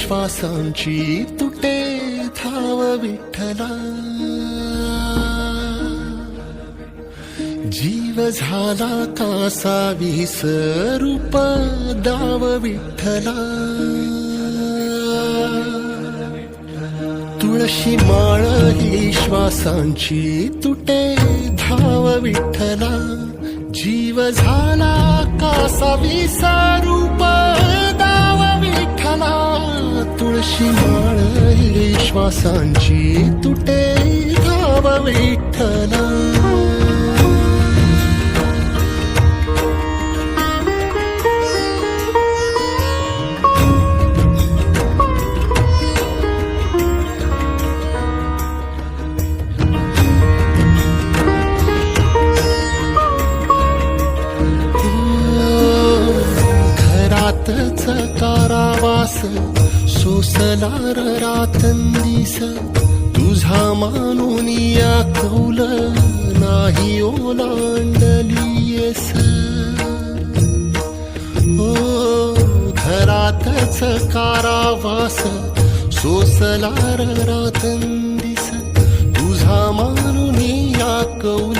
श्वासांची तुटे धाव विठ्ठला, जीव झाला कासा विसरूप दाव विठ्ठला, तुळशी माळ ही श्वासांची तुटे धाव विठ्ठला, जीव झाला कासा विसरूप दाव विठ्ठला, तुळशी माळ ही श्वासांची तुटे धाव विठ्ठला. घरातच कारावास सोसला रातंदिस, तुझा मानून या कौल नाही ओलांडलीयस. ओ घरातच कारावास सोसला रातंदिस, तुझा मानून या कौल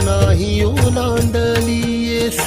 नाही ओलांडलीयस.